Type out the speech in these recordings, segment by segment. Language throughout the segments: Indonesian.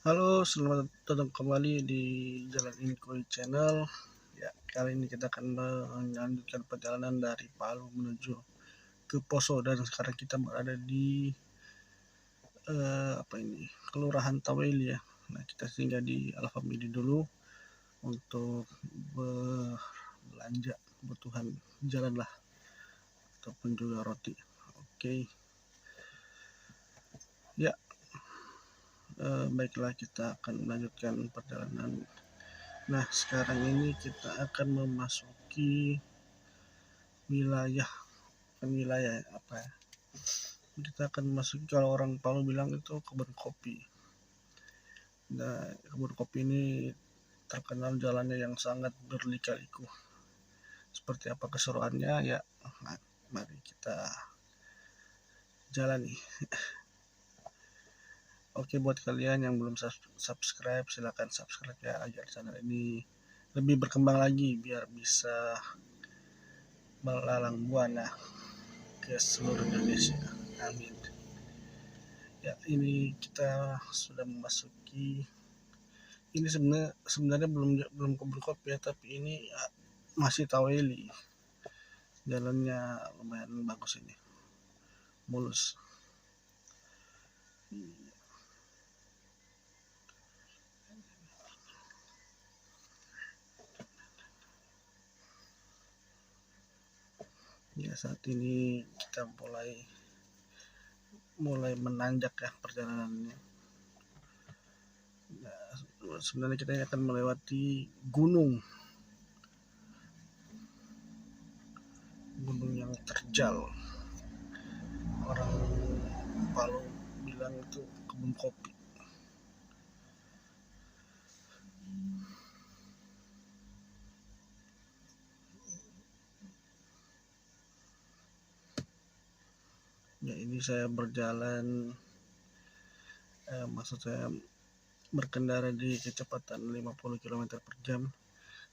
Halo, selamat datang kembali di Jalan Inkoi Channel. Ya, kali ini kita akan melanjutkan perjalanan dari Palu menuju ke Poso dan sekarang kita berada di Kelurahan Taweli ya. Nah, kita singgah di Alfamidi dulu untuk belanja kebutuhan jalan lah ataupun juga roti. Oke. Ya, baiklah kita akan melanjutkan perjalanan. Nah, sekarang ini kita akan memasuki wilayah apa ya, kita akan memasuki, kalau orang Palu bilang itu kebun kopi. Nah, kebun kopi ini terkenal jalannya yang sangat berlika-liku. Seperti apa keseruannya ya, mari kita jalani. Oke, buat kalian yang belum subscribe, silakan subscribe ya, agar channel ini lebih berkembang lagi biar bisa melalang buana ke seluruh Indonesia. Amin. Ya, ini kita sudah memasuki, ini sebenarnya belum kebun kopi ya, tapi ini ya, masih Taweli. Jalannya lumayan bagus ini, mulus. Ya, saat ini kita mulai menanjak ya perjalanannya. Nah, sebenarnya kita akan melewati gunung yang terjal. Orang Palu bilang itu kebun kopi. Ya, ini saya berjalan, maksud saya berkendara di kecepatan 50 km per jam,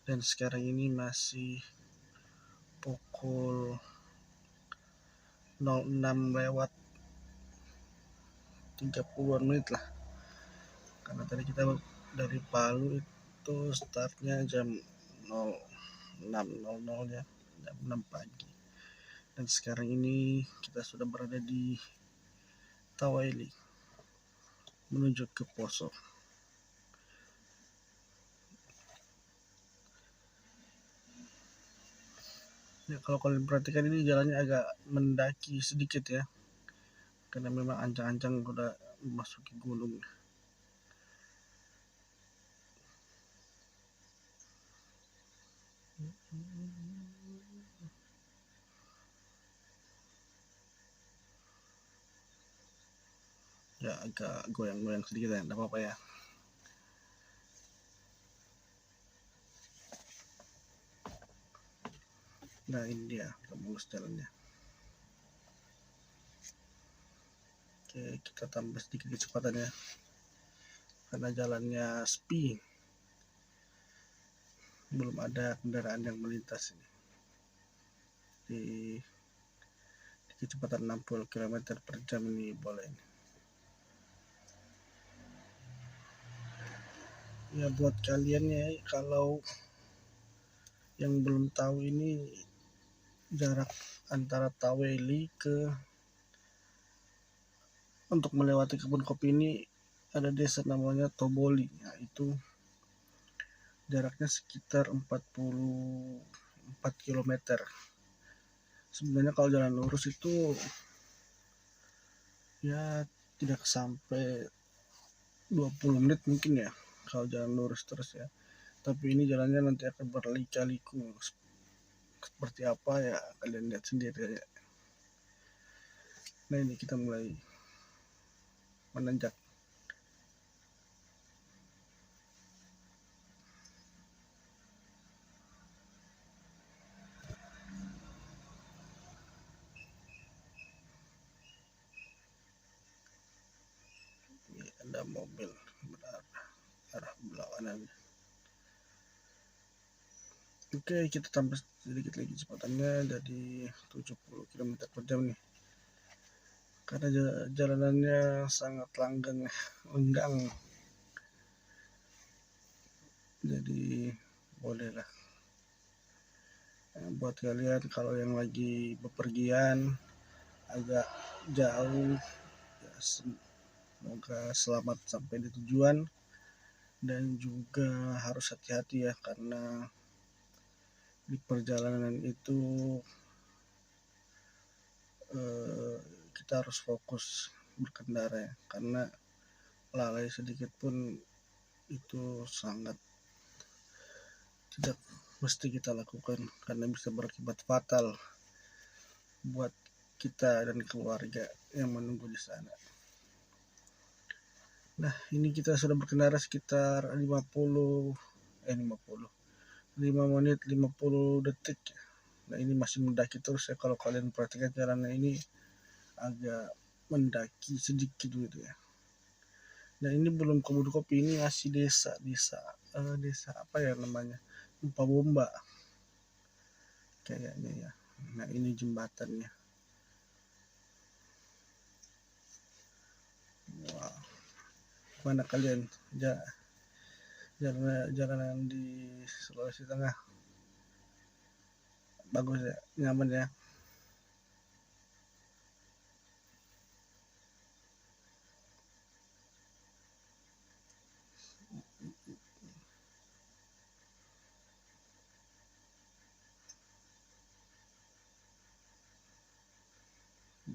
dan sekarang ini masih pukul 06 lewat 30-an menit lah, karena tadi kita dari Palu itu startnya jam 06.00 ya, jam 6 pagi, dan sekarang ini kita sudah berada di Taweli menuju ke Poso. Ya, kalau kalian perhatikan ini jalannya agak mendaki sedikit ya, karena memang ancang-ancang udah memasuki gunung. Ya, agak goyang-goyang sedikit ya, tidak apa-apa ya. Nah, ini dia mulus jalannya. Oke, kita tambah sedikit kecepatannya karena jalannya sepi, belum ada kendaraan yang melintas ini di kecepatan 60 km per jam ini boleh ini. Ya, buat kalian ya, kalau yang belum tahu, ini jarak antara Taweli untuk melewati kebun kopi ini ada desa namanya Toboli. Nah, itu jaraknya sekitar 44 km. Sebenarnya kalau jalan lurus itu ya tidak sampai 20 menit mungkin ya, kalau jalan lurus terus ya. Tapi ini jalannya nanti akan berlika-liku. Seperti apa ya, kalian lihat sendiri ya. Nah, ini kita mulai menanjak. Ini ada mobil arah berlawanan. Oke, kita tambah sedikit lagi kecepatannya jadi 70 km per jam nih, karena jalanannya sangat lenggang. Jadi bolehlah buat kalian kalau yang lagi bepergian agak jauh ya, semoga selamat sampai di tujuan. Dan juga harus hati-hati ya, karena di perjalanan itu kita harus fokus berkendara ya, karena lalai sedikit pun itu sangat tidak mesti kita lakukan, karena bisa berakibat fatal buat kita dan keluarga yang menunggu di sana. Nah, ini kita sudah berkendara sekitar 5 menit 50 detik. Nah, ini masih mendaki terus ya, kalau kalian perhatikan jalannya ini agak mendaki sedikit gitu ya. Nah, ini belum kebun kopi, ini masih desa apa ya namanya, Lupa Bomba kayaknya ya. Nah, ini jembatannya. Wow. Mana kalian jalanan di Sulawesi Tengah? Bagus ya, nyaman ya.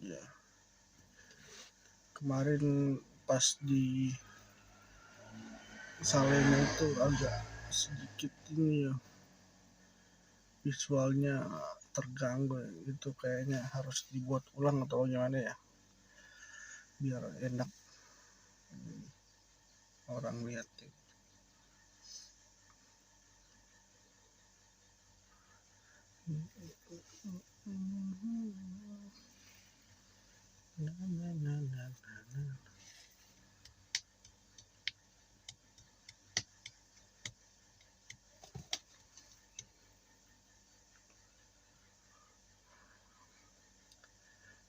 Ya. Kemarin pas di Salena itu agak sedikit ini ya, visualnya terganggu ya. Itu kayaknya harus dibuat ulang atau gimana ya, biar enak orang lihat ya.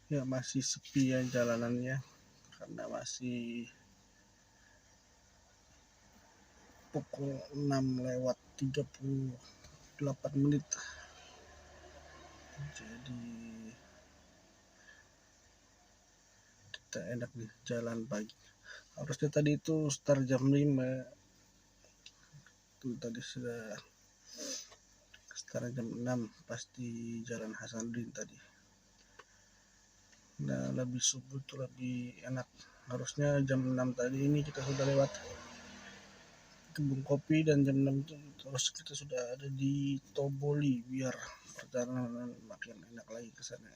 Ya, masih sepi ya jalanannya, karena masih pukul 6:38. Jadi kita enak nih jalan pagi. Harusnya tadi itu start jam 5. Tuh tadi sudah start jam 6 pasti Jalan Hasanuddin tadi. Nah, lebih subuh tuh lebih enak. Harusnya jam 6 tadi ini kita sudah lewat kebun kopi, dan jam 6 itu terus kita sudah ada di Toboli, biar perjalanan makin enak lagi ke sana.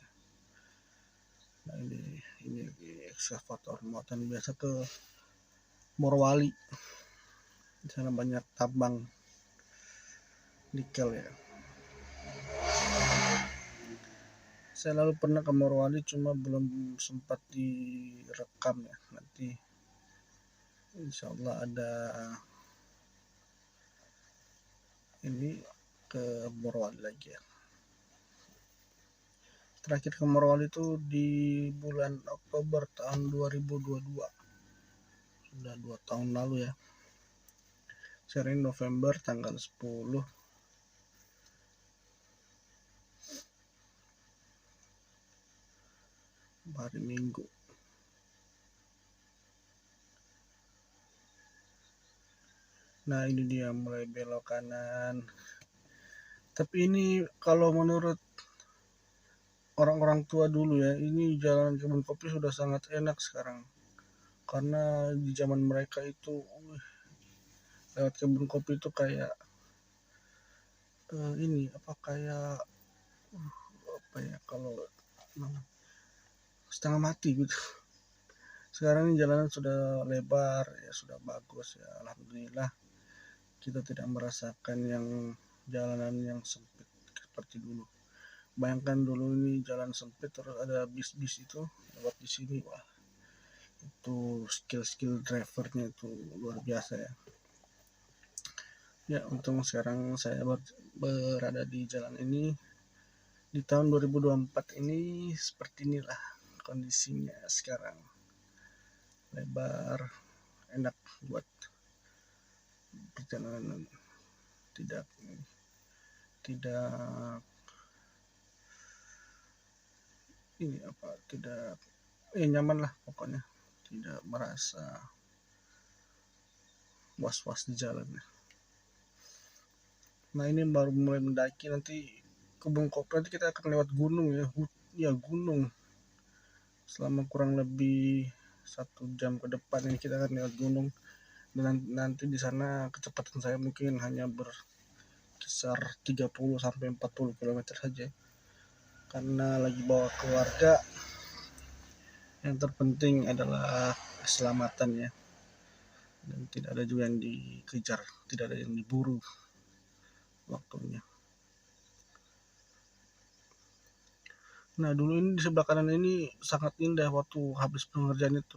Nah, ini ekskavator muatan biasa ke Morowali. Di sana banyak tambang nikel ya. Saya lalu pernah ke Morowali, cuma belum sempat direkam ya. Nanti insya Allah ada ini ke Morowali lagi ya. Terakhir ke Morowali itu di bulan Oktober tahun 2022. Sudah 2 tahun lalu ya. Sekarang November tanggal 10. Hari Minggu. Nah, ini dia mulai belok kanan. Tapi ini kalau menurut orang-orang tua dulu ya, ini jalan kebun kopi sudah sangat enak sekarang. Karena di zaman mereka itu lewat kebun kopi itu kayak ini kayak apa ya, kalau setengah mati gitu. Sekarang ini jalanan sudah lebar ya, sudah bagus ya, alhamdulillah. Kita tidak merasakan yang jalanan yang sempit seperti dulu. Bayangkan dulu ini jalan sempit terus ada bis-bis itu lewat di sini, wah itu skill drivernya itu luar biasa ya. Ya, untung sekarang saya berada di jalan ini di tahun 2024 ini. Seperti inilah kondisinya sekarang, lebar, enak buat perjalanan. tidak tidak tidak nyaman lah pokoknya, tidak merasa was-was di jalan. Nah ini baru mulai mendaki, nanti kebun kopi nanti kita akan lewat gunung ya, gunung selama kurang lebih 1 jam ke depan ini kita akan lewat gunung, dan nanti di sana kecepatan saya mungkin hanya berkisar 30 sampai 40 km saja karena lagi bawa keluarga. Yang terpenting adalah keselamatan ya, dan tidak ada juga yang dikejar, tidak ada yang diburu waktunya. Nah dulu ini di sebelah kanan ini sangat indah waktu habis pengerjaan itu,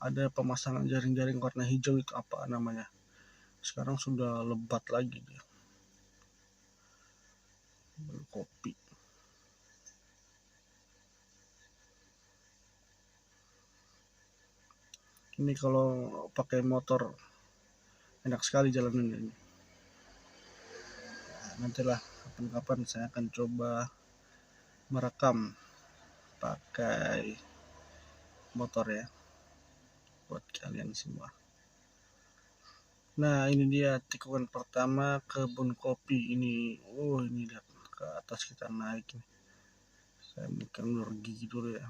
ada pemasangan jaring-jaring warna hijau, itu apa namanya, sekarang sudah lebat lagi dia, kopi. Ini kalau pakai motor enak sekali jalanan ini. Nah, nantilah kapan-kapan saya akan coba merekam pakai motor ya buat kalian semua. Nah ini dia tikungan pertama kebun kopi ini. Ini lihat ke atas kita naik nih. Saya bukan gigi dulu ya,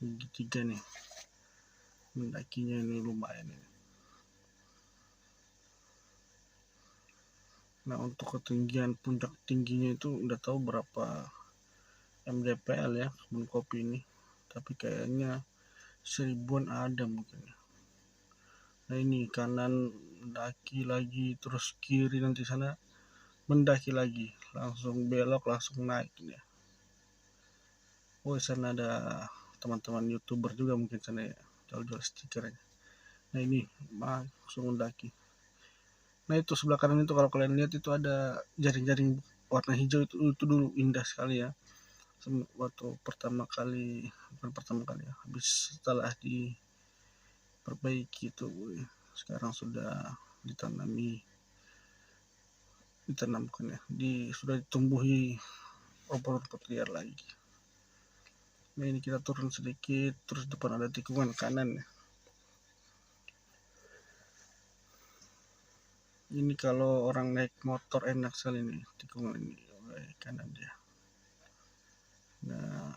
gigi 3 nih, mendakinya ini lumayan ini. Nah untuk ketinggian puncak tingginya itu udah tahu berapa mdpl ya kebun kopi ini, tapi kayaknya 1000-an ada mungkin ya. Nah ini kanan mendaki lagi, terus kiri nanti sana mendaki lagi, langsung belok langsung naik ya. Sana ada teman-teman youtuber juga mungkin sana ya, jual-jual stikernya. Nah ini langsung mendaki. Nah itu sebelah kanan itu kalau kalian lihat itu ada jaring-jaring warna hijau, itu dulu indah sekali ya waktu bukan pertama kali ya, habis setelah diperbaiki itu sekarang sudah ditanamkan ya, sudah ditumbuhi rumput-rumput liar lagi. Nah ini kita turun sedikit, terus depan ada tikungan kanan ya. Ini kalau orang naik motor enak sekali nih tikungan ini, kanan dia. Nah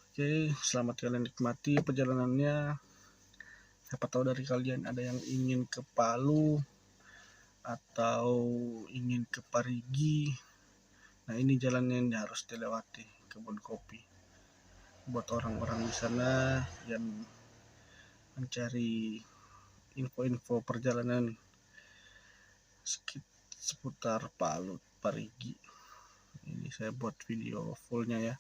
oke, selamat kalian nikmati perjalanannya. Siapa tahu dari kalian ada yang ingin ke Palu atau ingin ke Parigi. Nah ini jalannya yang harus dilewati, kebun kopi. Buat orang-orang di sana yang mencari info-info perjalanan seputar Palu, Parigi. Ini saya buat video fullnya ya,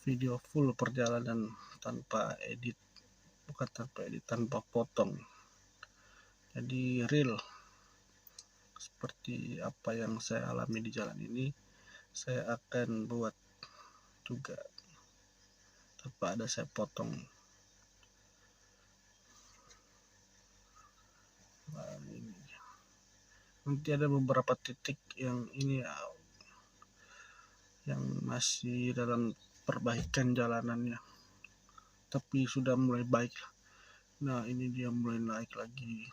video full perjalanan tanpa edit, tanpa potong. Jadi real seperti apa yang saya alami di jalan ini, saya akan buat juga tanpa ada saya potong. Nah, ini nanti ada beberapa titik yang ini ya, yang masih dalam perbaikan jalanannya, tapi sudah mulai baik. Nah ini dia mulai naik lagi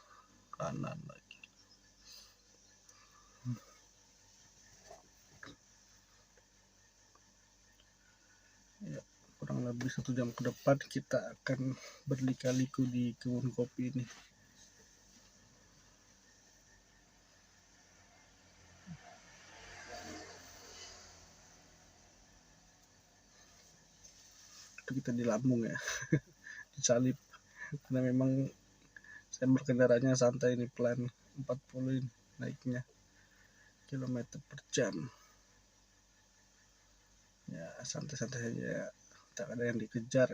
kanan lagi. Ya, kurang lebih 1 jam ke depan kita akan berliku-liku di kebun kopi ini. Itu kita di lambung ya, disalip, karena memang saya berkendaranya santai ini, pelan, 40 naiknya kilometer per jam ya, santai-santai saja, tak ada yang dikejar.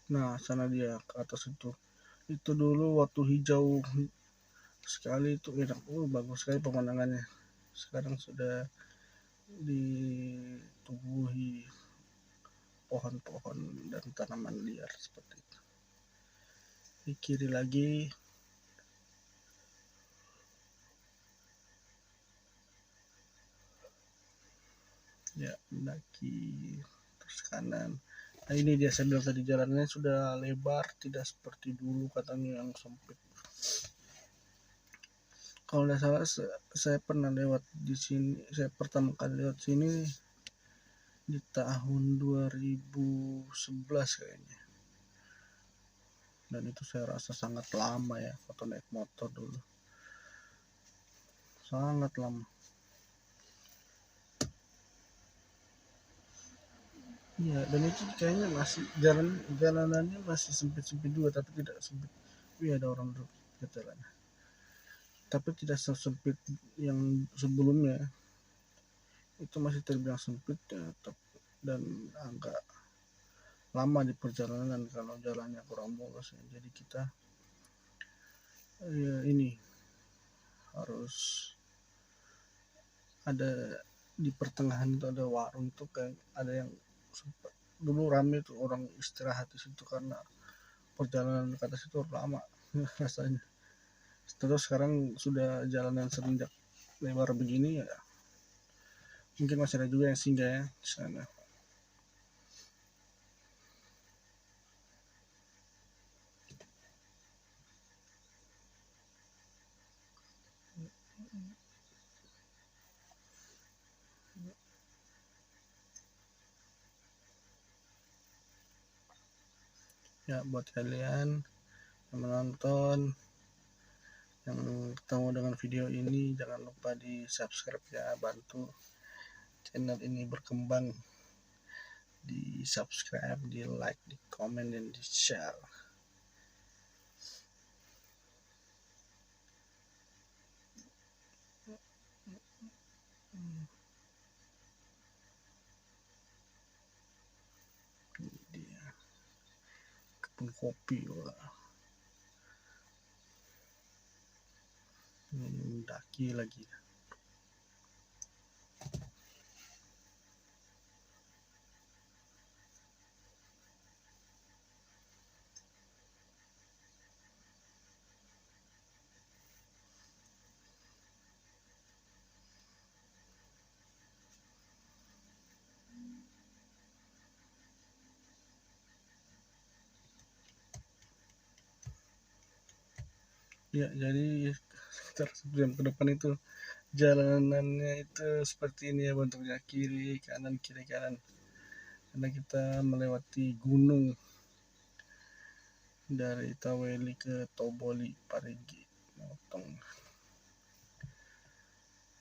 Nah sana dia ke atas itu dulu waktu hijau sekali itu enak, bagus sekali pemandangannya. Sekarang sudah ditubuhi pohon-pohon dan tanaman liar seperti itu. Di kiri lagi ya, mendaki terus kanan. Nah ini dia, saya bilang tadi jalannya sudah lebar, tidak seperti dulu katanya yang sempit. Kalau tidak salah saya pernah lewat di sini, saya pertama kali lewat sini di tahun 2011 kayaknya. Dan itu saya rasa sangat lama ya, waktu naik motor dulu. Sangat lama. Iya, dan itu kayaknya masih jalanannya masih sempit-sempit juga, tapi tidak sempit. Iya, ada orang duduk di jalan. Tapi tidak sesempit yang sebelumnya. Itu masih terbilang sempit ya, dan agak lama di perjalanan kalau jalannya kurang mulus ya. Jadi kita ya ini harus ada di pertengahan itu ada warung, itu kayak ada yang dulu rame tuh orang istirahat di situ karena perjalanan ke atas itu lama rasanya. Terus sekarang sudah jalanan semenjak lebar begini ya, mungkin masih ada juga yang singgah ya di sana. Ya, buat kalian yang menonton, yang ketemu dengan video ini, jangan lupa di subscribe ya, bantu channel ini berkembang, di subscribe, di like, di komen, dan di share. Ini dia kebun kopi. Wah, ini mendaki lagi. Ya, jadi sekitar jam ke depan itu jalanannya itu seperti ini ya bentuknya, kiri kanan karena kita melewati gunung dari Taweli ke Toboli Parigi Motong.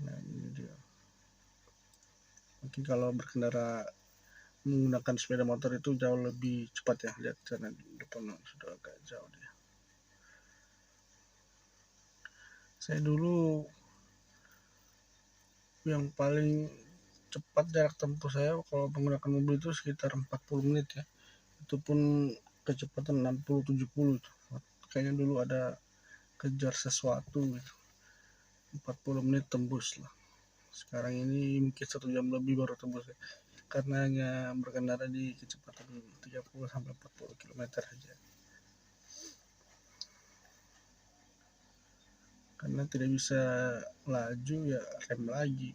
Nah ini dia, mungkin kalau berkendara menggunakan sepeda motor itu jauh lebih cepat ya. Lihat sana di depan sudah agak jauh dia. Saya dulu yang paling cepat jarak tempuh saya kalau menggunakan mobil itu sekitar 40 menit ya, itu pun kecepatan 60-70 itu. Kayaknya dulu ada kejar sesuatu gitu, 40 menit tembus lah. Sekarang ini mungkin 1 jam lebih baru tembus ya, karena hanya berkendara di kecepatan 30-40 km saja, karena tidak bisa laju ya rem lagi.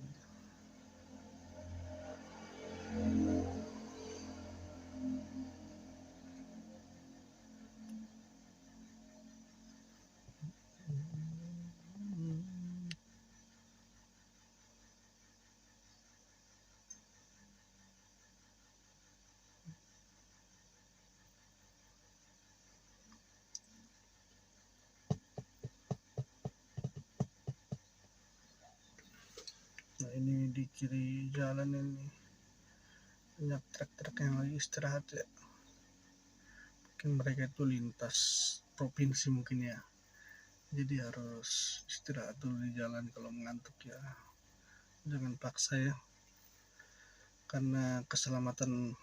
Nah ini di kiri jalan ini banyak truk-truk yang lagi istirahat ya, mungkin mereka itu lintas provinsi mungkin ya, jadi harus istirahat dulu di jalan. Kalau mengantuk ya jangan paksa ya, karena keselamatan,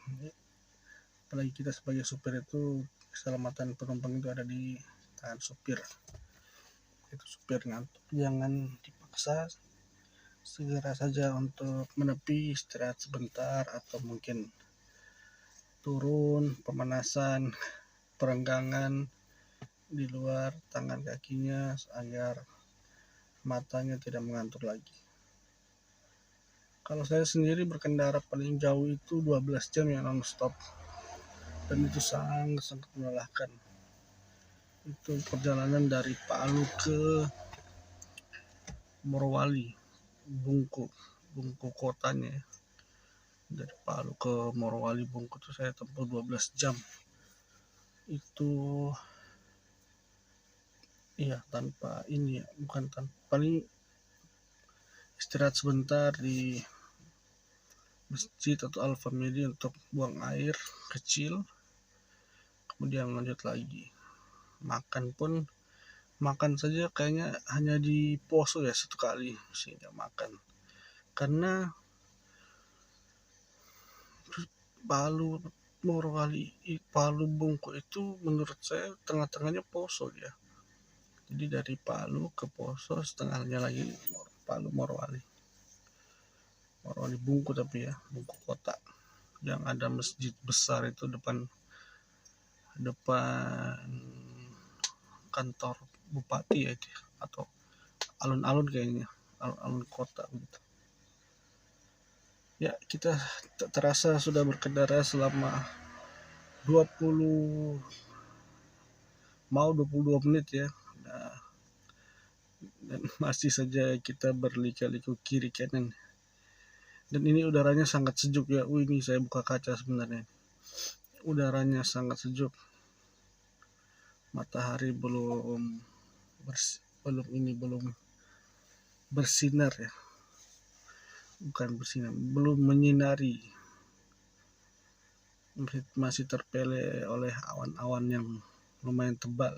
apalagi kita sebagai supir itu, keselamatan penumpang itu ada di tangan supir. itu supir ngantuk jangan dipaksa, segera saja untuk menepi, istirahat sebentar atau mungkin turun pemanasan, perenggangan di luar tangan kakinya agar matanya tidak mengantuk lagi. Kalau saya sendiri berkendara paling jauh itu 12 jam ya non-stop, dan itu sangat melelahkan. Itu perjalanan dari Palu ke Morowali, Bungku kotanya ya. Dari Palu ke Morowali Bungku itu saya tempuh 12 jam. Itu iya tanpa ini ya, bukan tanpa, paling istirahat sebentar di masjid atau Alfamidi untuk buang air kecil, kemudian lanjut lagi. Makan saja kayaknya hanya di Poso ya satu kali sehingga makan, karena Palu Morowali, Palu Bungku itu menurut saya tengah-tengahnya Poso ya. Jadi dari Palu ke Poso, setengahnya lagi Palu Morowali Bungku, tapi ya Bungku kota yang ada masjid besar itu depan kantor bupati ya itu, atau alun-alun kayaknya, alun-alun kota gitu. Ya, kita tak terasa sudah berkendara selama 22 menit ya. Nah, dan masih saja kita berliku-liku kiri kanan. Dan ini udaranya sangat sejuk ya. Ini saya buka kaca sebenarnya. Udaranya sangat sejuk. Matahari belum bersinar ya. Bukan bersinar, belum menyinari. Masih terpele oleh awan-awan yang lumayan tebal.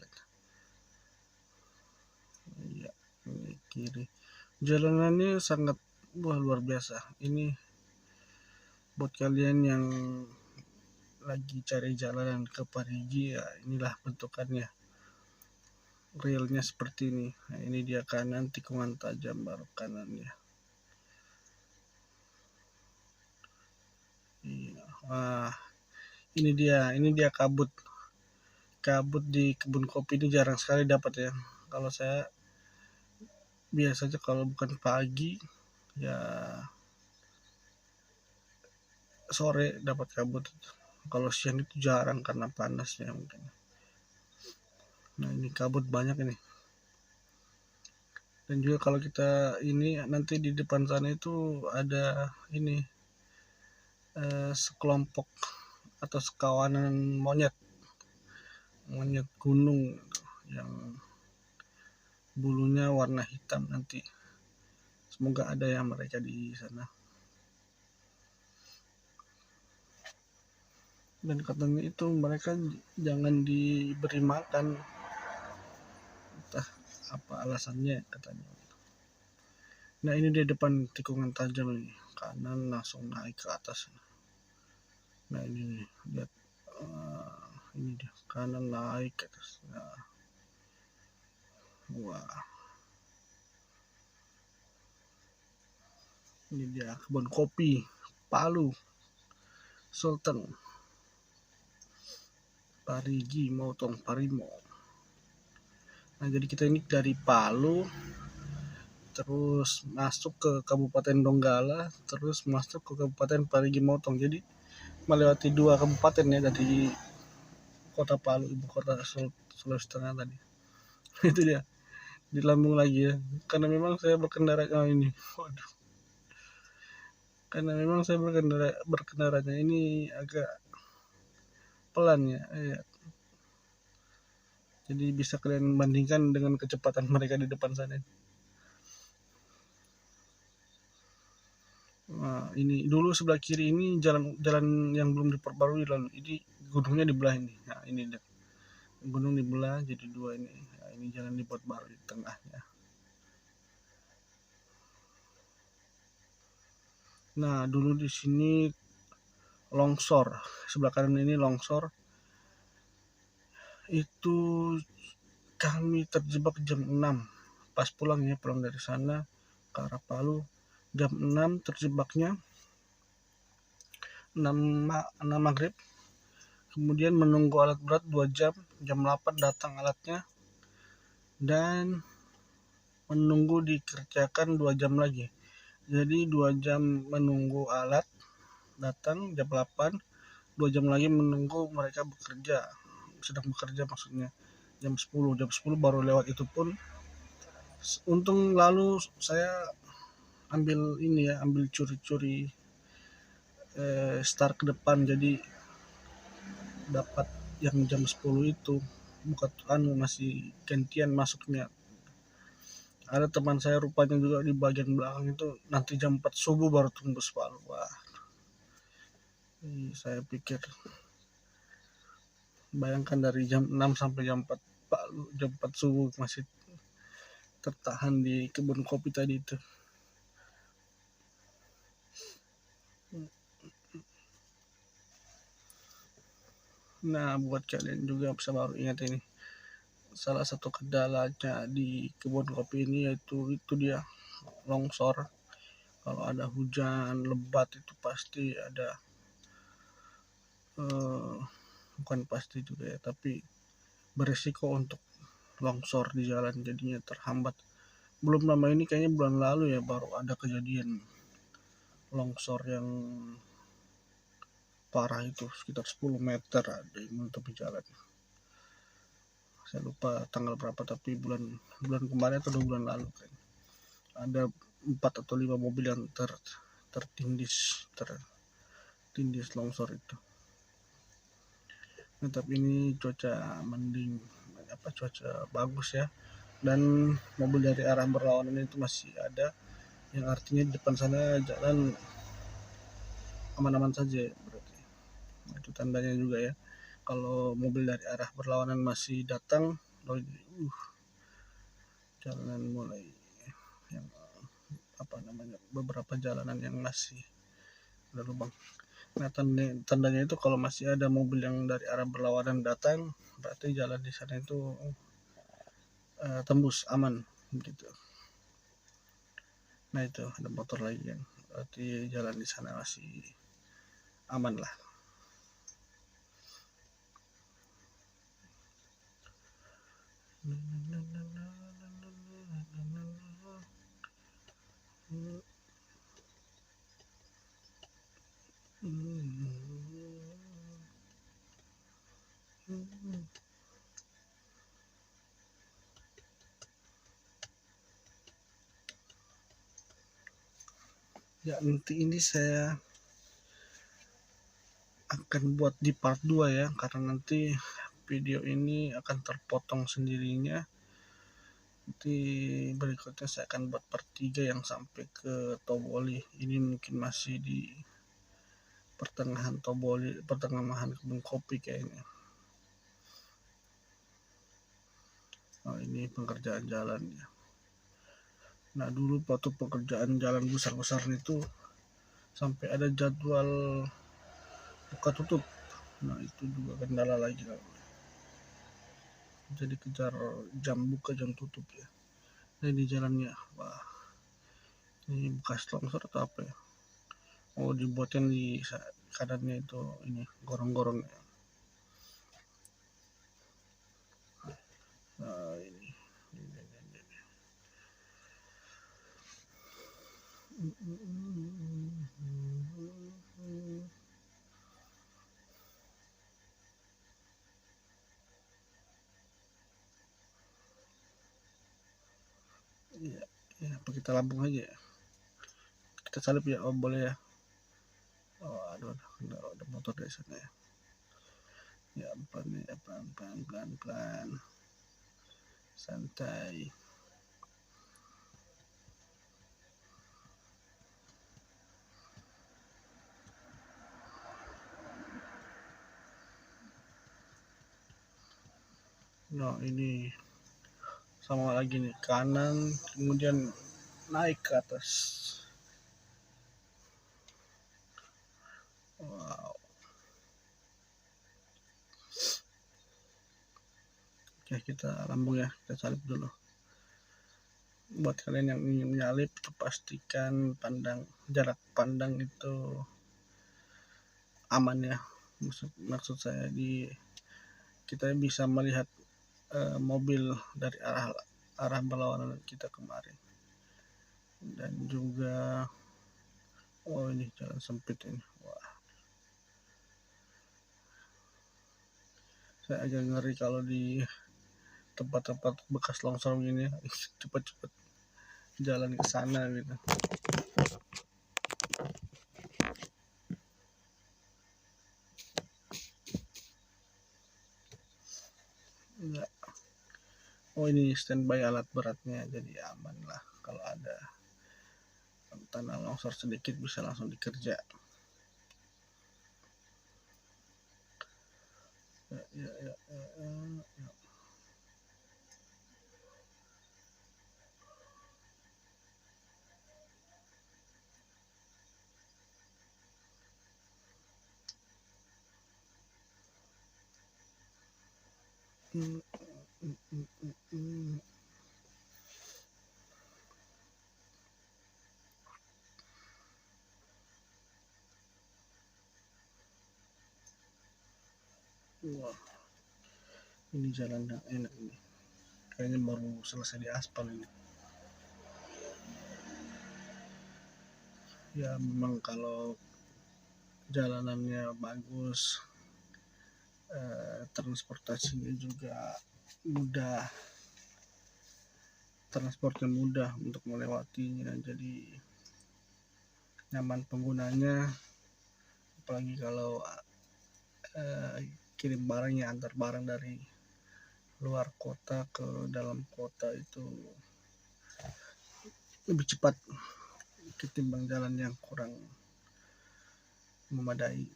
Ya, ini kiri. Jalanannya sangat luar biasa. Ini buat kalian yang lagi cari jalan ke Parigi ya, inilah bentukannya. Realnya seperti ini. Nah, ini dia kanan, tikungan tajam baru kanan ya. Iya. Wah, ini dia kabut di kebun kopi ini jarang sekali dapat ya. Kalau saya biasanya kalau bukan pagi ya sore dapat kabut. Kalau siang itu jarang karena panasnya mungkin. Nah, ini kabut banyak ini. Dan juga kalau kita ini nanti di depan sana itu ada ini sekelompok atau sekawanan monyet gunung yang bulunya warna hitam nanti. Semoga ada ya mereka di sana. Dan katanya itu mereka jangan diberi makan, entah apa alasannya katanya. Nah, ini di depan tikungan tajam ini, kanan langsung naik ke atas. Nah, ini nih, lihat, ini dia kanan naik ke atas. Nah, wah, ini dia kebun kopi Palu Sultan Parigi Motong Parimo. Nah, jadi kita ini dari Palu terus masuk ke Kabupaten Donggala, terus masuk ke Kabupaten Parigi Motong. Jadi melewati 2 kabupaten ya dari kota Palu, ibu kota Sulawesi Tengah tadi. Itu dia di lambung lagi ya, karena memang saya berkendara ini. Waduh. Karena memang saya berkendaranya ini agak pelan ya. Jadi bisa kalian bandingkan dengan kecepatan mereka di depan sana. Nah, ini dulu sebelah kiri ini jalan yang belum diperbarui, lalu ini gunungnya di belah ini. Nah, ini dia. Gunung dibelah jadi 2 ini. Nah, ini jalan dibuat baru di tengahnya. Nah, dulu di sini longsor. Sebelah kanan ini longsor. Itu kami terjebak jam 6 pas pulang dari sana ke arah Palu jam 6 terjebaknya 6 maghrib, kemudian menunggu alat berat 2 jam, jam 8 datang alatnya, dan menunggu dikerjakan 2 jam lagi. Jadi 2 jam menunggu alat datang jam 8, 2 jam lagi menunggu mereka sedang bekerja maksudnya jam 10 baru lewat. Itu pun untung lalu saya ambil curi-curi start ke depan, jadi dapat yang jam 10 itu bukan masih gantian masuknya. Ada teman saya rupanya juga di bagian belakang itu nanti jam 4 subuh baru tembus Palu. Wah, saya pikir bayangkan dari jam 6 sampai jam 4 Palu, jam 4 subuh masih tertahan di kebun kopi tadi itu. Nah, buat kalian juga bisa baru ingat ini, salah satu kendalanya di kebun kopi ini yaitu itu dia longsor. Kalau ada hujan lebat itu pasti ada bukan pasti juga ya, tapi berisiko untuk longsor di jalan, jadinya terhambat. Belum lama ini kayaknya bulan lalu ya baru ada kejadian longsor yang parah itu sekitar 10 meter ada yang menutupi jalan. Saya lupa tanggal berapa, tapi bulan kemarin atau 2 bulan lalu kan ada 4 atau 5 mobil yang tertindis longsor itu. Nah, tapi ini cuaca mending, cuaca bagus ya, dan mobil dari arah berlawanan itu masih ada, yang artinya di depan sana jalan aman-aman saja berarti. Nah, itu tandanya juga ya, kalau mobil dari arah berlawanan masih datang, jalanan mulai yang beberapa jalanan yang masih ada lubang. Nah, tandanya itu kalau masih ada mobil yang dari arah berlawanan datang, berarti jalan di sana itu tembus aman gitu. Nah, itu ada motor lagi kan, berarti jalan di sana masih aman lah. Ya, nanti ini saya akan buat di part 2 ya, karena nanti video ini akan terpotong sendirinya. Nanti berikutnya saya akan buat part 3 yang sampai ke Toboli. Ini mungkin masih di pertengahan Toboli, pertengahan kebun kopi kayaknya. Oh, ini pengerjaan jalan ya. Nah, dulu waktu pekerjaan jalan besar-besar itu sampai ada jadwal buka tutup. Nah, itu juga kendala lagi. Jadi kejar jam buka jam tutup ya. Nah, di jalannya, wah, ini bekas longsor atau apa ya? Oh, dibuatkan di kanannya itu ini gorong-gorong ya. Nah, ini. Ya, apa kita lambung aja ya? Kita salip ya, oh boleh ya. Oh, aduh, ada motor dari sana ya. Ya, pelan, santai. Nah, ini sama lagi nih, kanan kemudian naik ke atas. Wow. Oke, kita lambung ya, kita salip dulu. buat kalian yang ingin menyalip, pastikan jarak pandang itu aman ya. Maksud saya kita bisa melihat mobil dari arah berlawanan kita kemarin. Dan juga ini jalan sempit ini. Wah, saya agak ngeri kalau di tempat-tempat bekas longsor ini cepat-cepat jalan ke sana gitu. Enggak. Ini standby alat beratnya, jadi aman lah. Kalau ada tanah longsor sedikit bisa langsung dikerja. Ya. Wah, ini jalan yang enak ini. Kayaknya baru selesai diaspal ini. Ya memang kalau jalanannya bagus, transportasinya juga mudah, transportnya mudah untuk melewatinya, jadi nyaman penggunanya. Apalagi kalau kirim barangnya, antar barang dari luar kota ke dalam kota itu lebih cepat ketimbang jalan yang kurang memadai.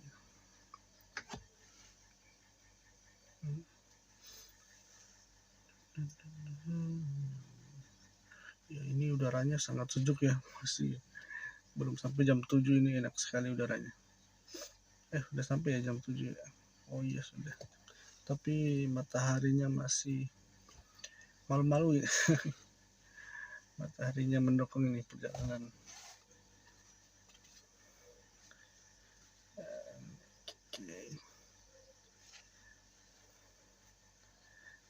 Ya, ini udaranya sangat sejuk ya, masih belum sampai jam 7 ini, enak sekali udaranya. Udah sampai ya jam 7 ya. Oh iya sudah. Tapi mataharinya masih malu-malu ya. Mataharinya mendukung ini perjalanan.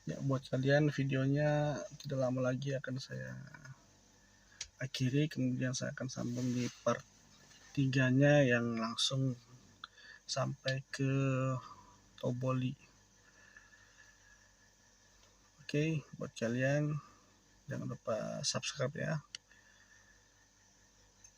Ya, buat kalian videonya tidak lama lagi akan saya akhiri, kemudian saya akan sambung di part 3-nya yang langsung sampai ke Toboli. Oke, buat kalian jangan lupa subscribe ya.